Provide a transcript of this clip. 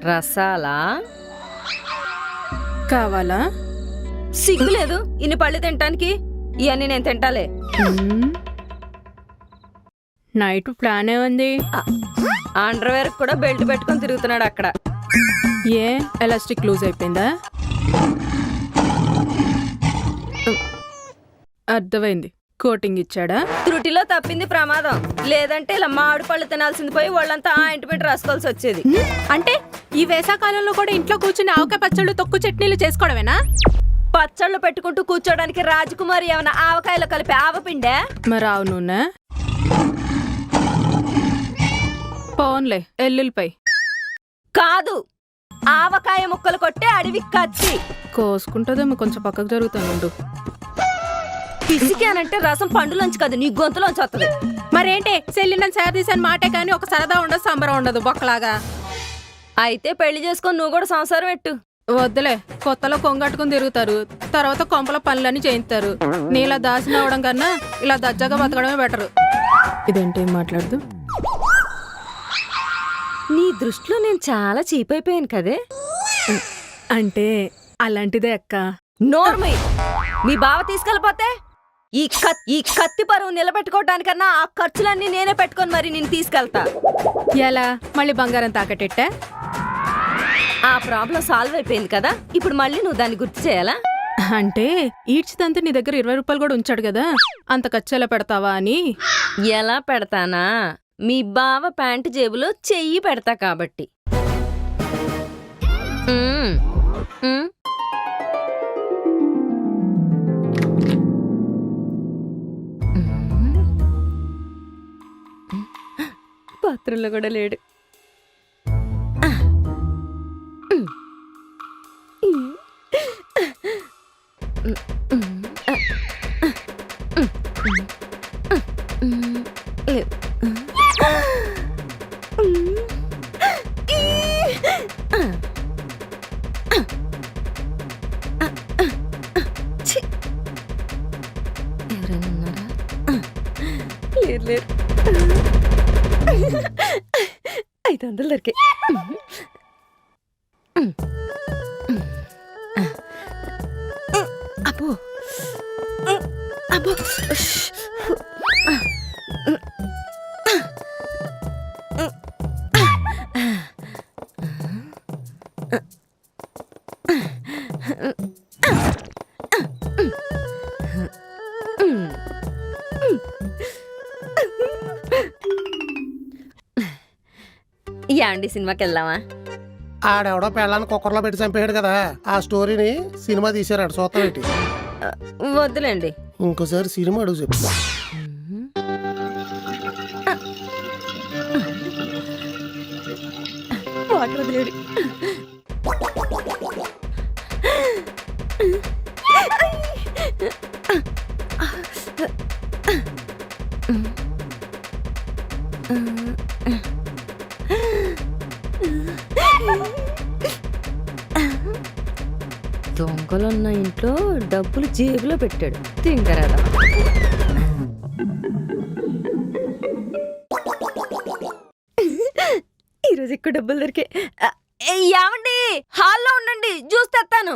రసాలా కావాలా? సిగ్గులేదు ఇన్ని పళ్ళు తినటానికి. ఇవన్నీ నేను తింటాలే. నైట్ ప్లాన్ ఏముంది? అండర్వేర్ కూడా బెల్ట్ పెట్టుకొని తిరుగుతున్నాడు అక్కడ. ఏ ఎలాస్టిక్ లూజ్ అయిపోయిందా? అర్థమైంది. కోటింగ్ ఇచ్చాడా? త్రుటిలో తప్పింది ప్రమాదం. లేదంటే ఇలా మామిడి పళ్ళు తినాల్సింది పోయి వాళ్ళంతా ఆయింట్మెంట్ రాసుకోవాల్సి వచ్చేది. అంటే ఈ వేసవకాలంలో కూడా ఇంట్లో కూర్చుని ఆవకాయ పచ్చళ్ళు తొక్కు చట్నీలు చేసుకోవడమేనా? పచ్చళ్ళు పెట్టుకుంటూ కూర్చోడానికి రాజకుమారి ఏమైనా ఆవకాయలో కలిపి ఆవపిండే? మరి ఆవు నూనె? పోన్లే ఎల్లుల్లిపై కాదు, ఆవకాయ ముక్కలు కొట్టే అడవి కత్తి. కోసుకుంటుందేమో, కొంచెం పక్కకు జరుగుతానుండు. పిసికానంటే రసం పండులోంచి కాదు నీ గొంతులోంచి వస్తుంది. మరేంటి సెల్లినని శారదీశాని మాటే కానీ ఒక సరదా ఉండదు, సంబరం ఉండదు బొక్కలాగా. అయితే పెళ్లి చేసుకొని నువ్వు కూడా సంసారం పెట్టు. వద్దులే, కొత్తలో కొంగట్టుకుని తిరుగుతారు, తర్వాత కొంపల పనులన్నీ చేయిస్తారు. నీలా దాసిన అవడం కన్నా ఇలా దజ్జాగా బతకడమే బెటరు. ఇదేంటి మాట్లాడదు? నీ దృష్టిలో నేను చాలా చీప్ అయిపోయాను కదే. అంటే అలాంటిదే అక్క. నోర్మై, మీ బావ తీసుకెళ్ళిపోతే ఈ కత్తి పరువు నిలబెట్టుకోవడానికన్నా ఆ ఖర్చులన్నీ నేనే పెట్టుకొని మరి నేను తీసుకెళ్తా. ఎలా? మళ్ళీ బంగారం తాకటెట్టా? ఆ ప్రాబ్లం సాల్వ్ అయిపోయింది కదా, ఇప్పుడు మళ్ళీ నువ్వు దాన్ని గుర్తు చేయాలా? అంటే ఈడ్చిదంతా నీ దగ్గర 20 రూపాయలు కూడా ఉంచాడు కదా, అంత ఖర్చు ఎలా పెడతావా అని. ఎలా పెడతానా? మీ బావ ప్యాంటు జేబులో చెయ్యి పెడతా కాబట్టి. పాత్రలో కూడా లేడు. ఎవరైనా ఉన్నారా? లేరు లేరు. 500 దొరికాయి. అబ్బో అబ్బో. యాండి సినిమాకి వెళ్దామా? ఆడెవడో పెళ్ళాన్ని కుక్కర్లో పెట్టి చంపేయాడు కదా, ఆ స్టోరీని సినిమా తీసారాడు చూస్తా పెట్టి. వద్దులేండి, ఇంకోసారి సినిమా అడుగు చెప్పు. వాటర్ వదిలేడు. దొంగలున్న ఇంట్లో డబ్బులు జేబులో పెట్టాడు తింగరాదా. ఈరోజు ఎక్కువ డబ్బులు దొరికాయి. ఏమండి, హాల్లో ఉండండి, జ్యూస్ తెస్తాను.